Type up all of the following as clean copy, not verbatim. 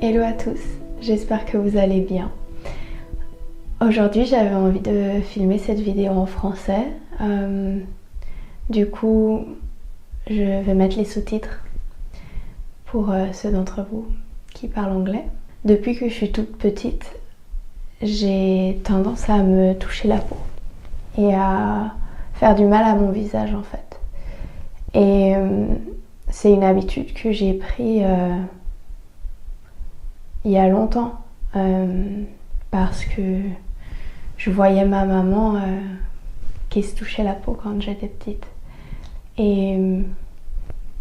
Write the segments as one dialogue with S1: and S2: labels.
S1: Hello à tous, j'espère que vous allez bien. Aujourd'hui j'avais envie de filmer cette vidéo en français. Du coup je vais mettre les sous-titres pour ceux d'entre vous qui parlent anglais. Depuis que je suis toute petite, j'ai tendance à me toucher la peau et à faire du mal à mon visage en fait. Et c'est une habitude que j'ai pris il y a longtemps parce que je voyais ma maman qui se touchait la peau quand j'étais petite. Et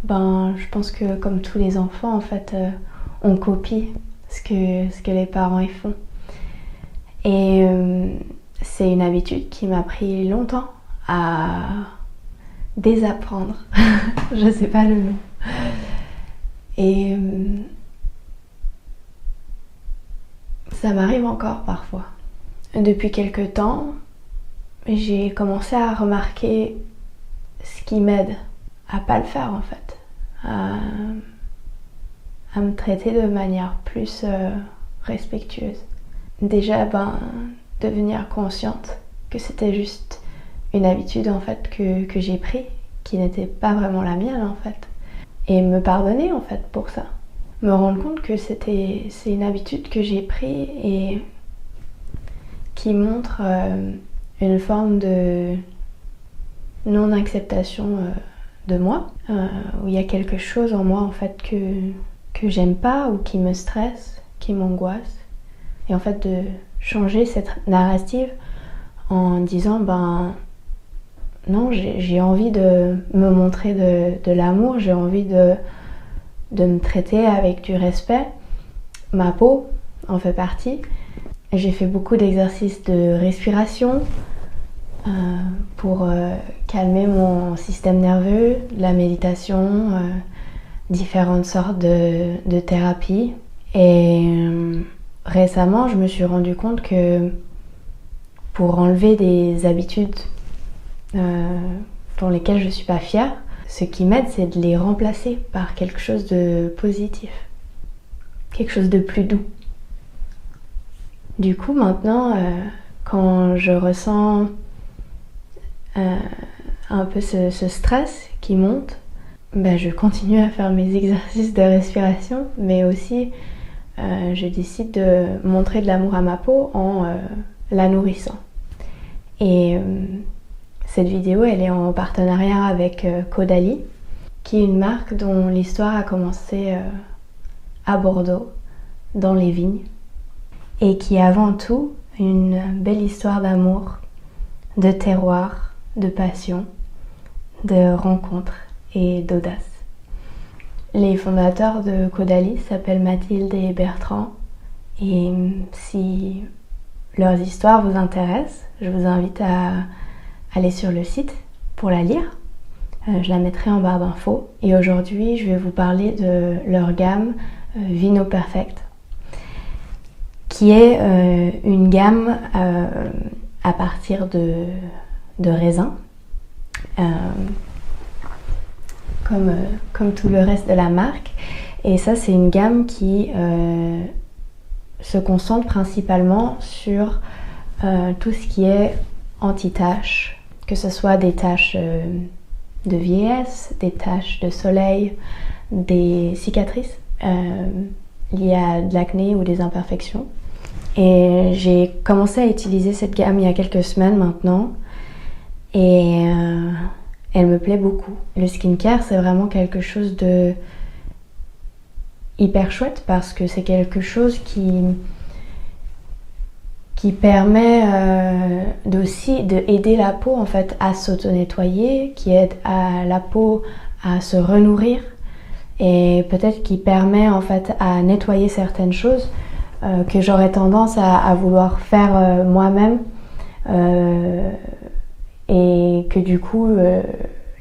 S1: je pense que comme tous les enfants en fait, on copie ce que les parents y font. Et c'est une habitude qui m'a pris longtemps à désapprendre. Je sais pas le nom. Et ça m'arrive encore parfois. Depuis quelque temps, j'ai commencé à remarquer ce qui m'aide à pas le faire en fait, à me traiter de manière plus respectueuse. Déjà, devenir consciente que c'était juste une habitude en fait que j'ai pris, qui n'était pas vraiment la mienne en fait, et me pardonner en fait pour ça. Me rendre compte que c'est une habitude que j'ai pris et qui montre une forme de non-acceptation de moi, où il y a quelque chose en moi en fait que j'aime pas ou qui me stresse, qui m'angoisse, et en fait de changer cette narrative en disant non, j'ai envie de me montrer de l'amour, j'ai envie de me traiter avec du respect. Ma peau en fait partie. J'ai fait beaucoup d'exercices de respiration pour calmer mon système nerveux, de la méditation, différentes sortes de thérapies. Et récemment, je me suis rendu compte que pour enlever des habitudes pour lesquelles je ne suis pas fière, ce qui m'aide, c'est de les remplacer par quelque chose de positif, quelque chose de plus doux. Du coup, maintenant, quand je ressens un peu ce stress qui monte, je continue à faire mes exercices de respiration, mais aussi je décide de montrer de l'amour à ma peau en la nourrissant. Et cette vidéo, elle est en partenariat avec Caudalie, qui est une marque dont l'histoire a commencé à Bordeaux, dans les vignes, et qui est avant tout une belle histoire d'amour, de terroir, de passion, de rencontre et d'audace. Les fondateurs de Caudalie s'appellent Mathilde et Bertrand, et si leurs histoires vous intéressent, je vous invite à aller sur le site pour la lire. Je la mettrai en barre d'infos. Et aujourd'hui, je vais vous parler de leur gamme Vino Perfect, qui est une gamme à partir de raisins, comme tout le reste de la marque. Et ça, c'est une gamme qui se concentre principalement sur tout ce qui est anti-taches, que ce soit des taches de vieillesse, des taches de soleil, des cicatrices liées à de l'acné ou des imperfections. Et j'ai commencé à utiliser cette gamme il y a quelques semaines maintenant, et elle me plaît beaucoup. Le skincare, c'est vraiment quelque chose de hyper chouette parce que c'est quelque chose qui permet aussi d'aider la peau en fait à s'auto-nettoyer, qui aide la peau à se renourrir, et peut-être qui permet en fait à nettoyer certaines choses que j'aurais tendance à vouloir faire moi-même, et que du coup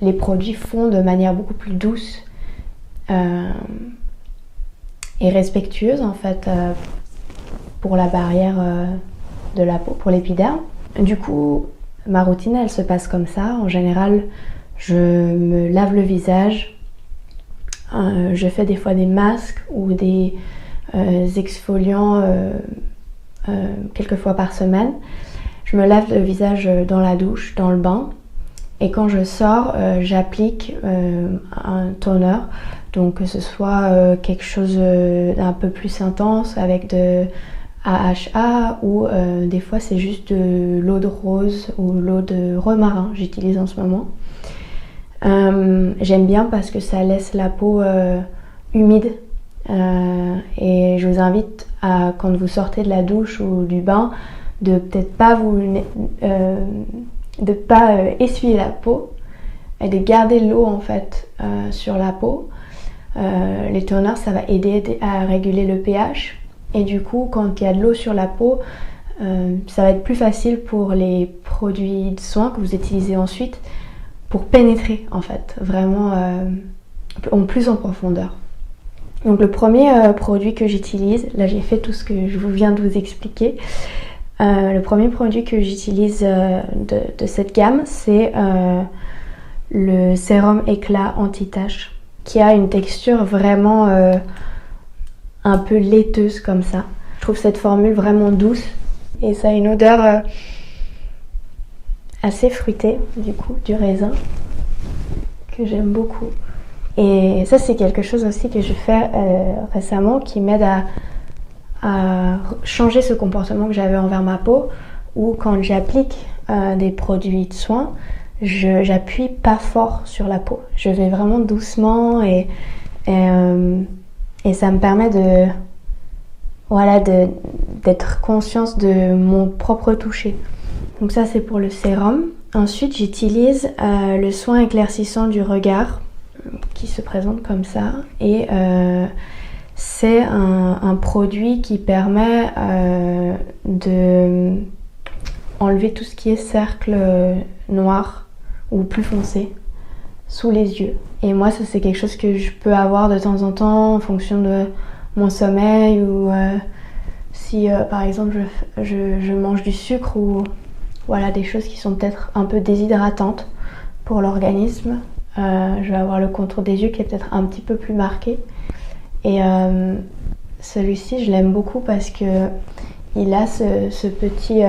S1: les produits font de manière beaucoup plus douce et respectueuse en fait pour la barrière de la peau, pour l'épiderme. Du coup, ma routine elle se passe comme ça. En général, je me lave le visage, je fais des fois des masques ou des exfoliants quelques fois par semaine. Je me lave le visage dans la douche, dans le bain. Et quand je sors, j'applique un toner. Donc que ce soit quelque chose d'un peu plus intense avec de AHA ou des fois c'est juste de l'eau de rose ou l'eau de romarin, j'utilise en ce moment. J'aime bien parce que ça laisse la peau humide et je vous invite à, quand vous sortez de la douche ou du bain, de peut-être pas essuyer la peau et de garder l'eau en fait sur la peau. Les toners, ça va aider à réguler le pH et du coup quand il y a de l'eau sur la peau, ça va être plus facile pour les produits de soins que vous utilisez ensuite pour pénétrer en fait, vraiment en plus en profondeur. Donc le premier produit que j'utilise, là j'ai fait tout ce que je viens de vous expliquer. Le premier produit que j'utilise de cette gamme, c'est le sérum éclat anti-tache qui a une texture vraiment un peu laiteuse comme ça. Je trouve cette formule vraiment douce et ça a une odeur assez fruitée du coup, du raisin que j'aime beaucoup. Et ça c'est quelque chose aussi que je fais récemment qui m'aide à changer ce comportement que j'avais envers ma peau où quand j'applique des produits de soins, j'appuie pas fort sur la peau. Je vais vraiment doucement et ça me permet d'être consciente de mon propre toucher. Donc ça c'est pour le sérum. Ensuite j'utilise le soin éclaircissant du regard qui se présente comme ça et c'est un produit qui permet de enlever tout ce qui est cercle noir ou plus foncé sous les yeux. Et moi ça c'est quelque chose que je peux avoir de temps en temps en fonction de mon sommeil ou si par exemple je mange du sucre ou voilà des choses qui sont peut-être un peu déshydratantes pour l'organisme. Je vais avoir le contour des yeux qui est peut-être un petit peu plus marqué. Et celui-ci je l'aime beaucoup parce que il a ce petit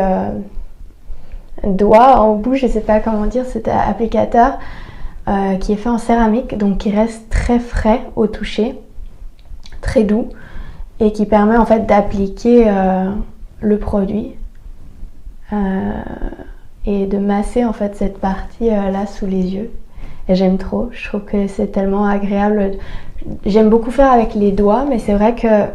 S1: doigt en bout, je sais pas comment dire, cet applicateur qui est fait en céramique, donc qui reste très frais au toucher, très doux et qui permet en fait d'appliquer le produit et de masser en fait cette partie là sous les yeux. Et j'aime trop, je trouve que c'est tellement agréable. J'aime beaucoup faire avec les doigts, mais c'est vrai que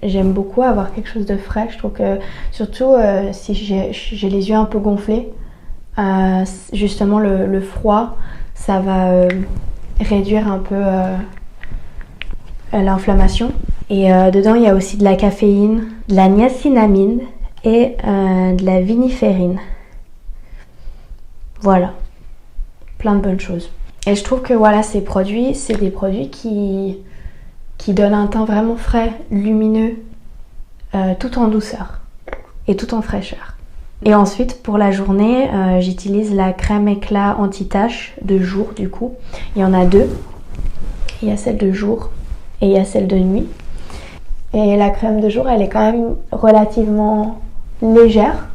S1: j'aime beaucoup avoir quelque chose de frais. Je trouve que surtout si j'ai les yeux un peu gonflés, justement le froid, ça va réduire un peu l'inflammation. Et dedans il y a aussi de la caféine, de la niacinamide et de la viniférine. Voilà, plein de bonnes choses. Et je trouve que voilà, ces produits, c'est des produits qui donnent un teint vraiment frais, lumineux, tout en douceur et tout en fraîcheur. Et ensuite, pour la journée, j'utilise la crème éclat anti-tache de jour du coup. Il y en a deux. Il y a celle de jour et il y a celle de nuit. Et la crème de jour, elle est quand même relativement légère,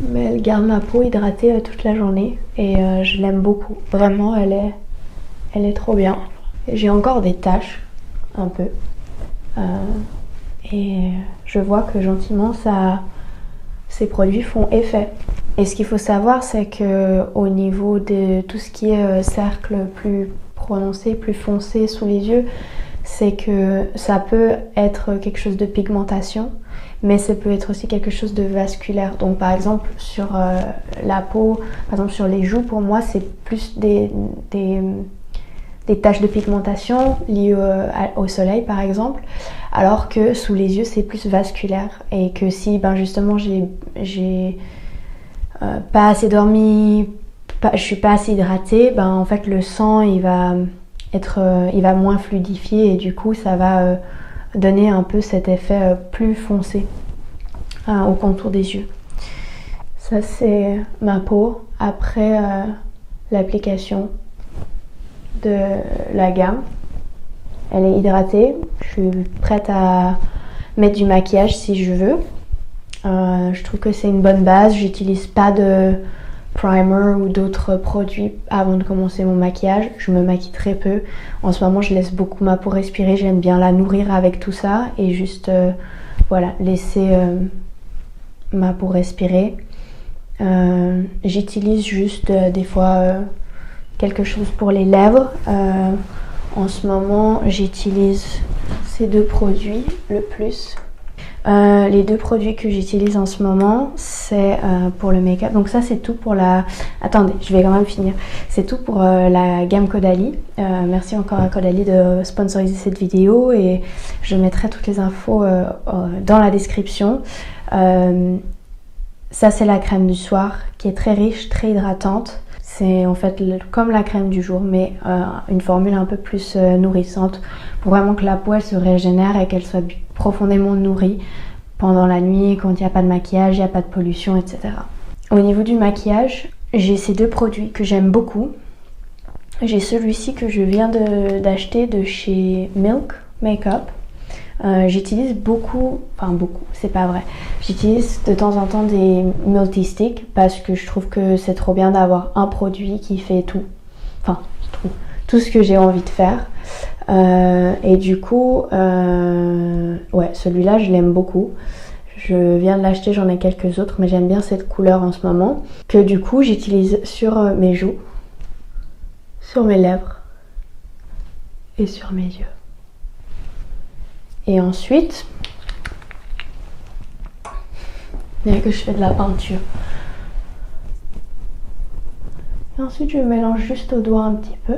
S1: mais elle garde ma peau hydratée toute la journée et je l'aime beaucoup. Vraiment, elle est trop bien. J'ai encore des taches, un peu, et je vois que gentiment ces produits font effet. Et ce qu'il faut savoir, c'est que au niveau de tout ce qui est cercle plus prononcé, plus foncé sous les yeux, c'est que ça peut être quelque chose de pigmentation, mais ça peut être aussi quelque chose de vasculaire. Donc par exemple sur la peau, par exemple sur les joues, pour moi c'est plus des taches de pigmentation liées au soleil par exemple, alors que sous les yeux c'est plus vasculaire. Et que si justement j'ai pas assez dormi, je suis pas assez hydratée, en fait le sang il va moins fluidifier et du coup ça va donner un peu cet effet plus foncé au contour des yeux. Ça c'est ma peau après l'application de la gamme. elle est hydratée. Je suis prête à mettre du maquillage si je veux. Je trouve que c'est une bonne base. J'utilise pas de primer ou d'autres produits avant de commencer mon maquillage. Je me maquille très peu. En ce moment, je laisse beaucoup ma peau respirer. J'aime bien la nourrir avec tout ça et juste voilà, laisser ma peau respirer. J'utilise juste des fois quelque chose pour les lèvres. En ce moment, j'utilise ces deux produits le plus. Les deux produits que j'utilise en ce moment, c'est pour le make-up. Donc ça, c'est tout pour la... Attendez, je vais quand même finir. C'est tout pour la gamme Caudalie. Merci encore à Caudalie de sponsoriser cette vidéo et je mettrai toutes les infos dans la description. Ça, c'est la crème du soir qui est très riche, très hydratante. C'est en fait comme la crème du jour, mais une formule un peu plus nourrissante pour vraiment que la peau elle se régénère et qu'elle soit profondément nourrie pendant la nuit, quand il n'y a pas de maquillage, il n'y a pas de pollution, etc. Au niveau du maquillage, j'ai ces deux produits que j'aime beaucoup. J'ai celui-ci que je viens d'acheter de chez Milk Makeup. J'utilise beaucoup, c'est pas vrai. J'utilise de temps en temps des multi-sticks parce que je trouve que c'est trop bien d'avoir un produit qui fait tout. Enfin, tout ce que j'ai envie de faire. Et du coup, ouais, celui-là, je l'aime beaucoup. Je viens de l'acheter, j'en ai quelques autres, mais j'aime bien cette couleur en ce moment. Que du coup, j'utilise sur mes joues, sur mes lèvres et sur mes yeux. Et ensuite, il y a que je fais de la peinture. Et ensuite, je mélange juste au doigt un petit peu.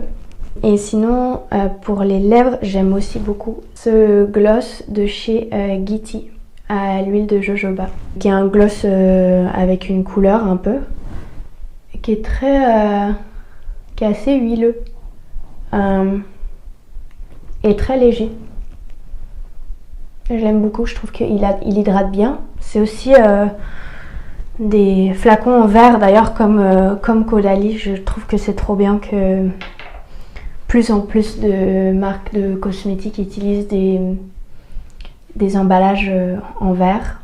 S1: Et sinon, pour les lèvres, j'aime aussi beaucoup ce gloss de chez Giti à l'huile de jojoba. Qui est un gloss avec une couleur un peu, qui est qui est assez huileux et très léger. Je l'aime beaucoup, je trouve qu'il hydrate bien. C'est aussi des flacons en verre d'ailleurs comme Caudalie. Je trouve que c'est trop bien que plus en plus de marques de cosmétiques utilisent des emballages en verre.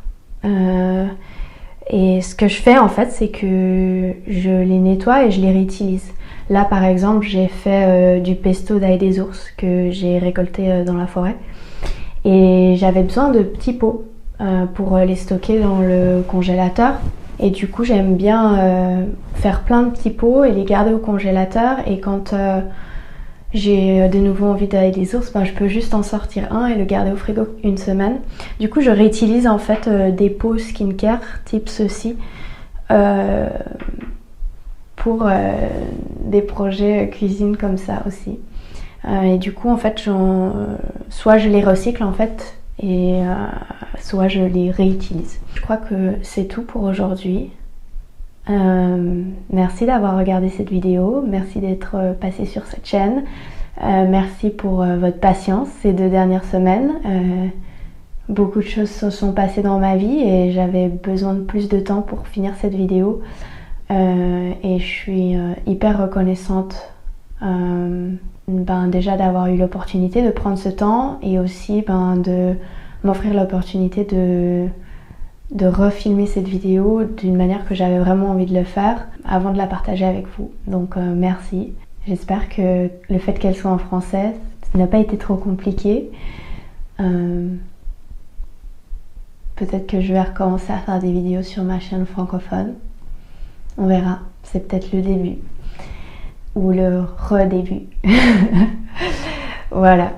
S1: Et ce que je fais en fait, c'est que je les nettoie et je les réutilise. Là par exemple, j'ai fait du pesto d'ail des ours que j'ai récolté dans la forêt. Et j'avais besoin de petits pots pour les stocker dans le congélateur. Et du coup, j'aime bien faire plein de petits pots et les garder au congélateur. Et quand j'ai de nouveau envie d'aller des ours, je peux juste en sortir un et le garder au frigo une semaine. Du coup, je réutilise en fait des pots skincare type ceci pour des projets cuisine comme ça aussi. Et du coup, en fait, soit je les recycle en fait, et soit je les réutilise. Je crois que c'est tout pour aujourd'hui. Merci d'avoir regardé cette vidéo, merci d'être passé sur cette chaîne. Merci pour votre patience ces 2 dernières semaines. Beaucoup de choses se sont passées dans ma vie et j'avais besoin de plus de temps pour finir cette vidéo. Et je suis hyper reconnaissante déjà d'avoir eu l'opportunité de prendre ce temps et aussi de m'offrir l'opportunité de refilmer cette vidéo d'une manière que j'avais vraiment envie de le faire avant de la partager avec vous. Donc merci. J'espère que le fait qu'elle soit en français n'a pas été trop compliqué. Peut-être que je vais recommencer à faire des vidéos sur ma chaîne francophone. On verra. C'est peut-être le début. Ou le redébut. Voilà.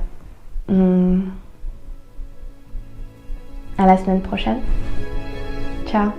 S1: À la semaine prochaine. Ciao.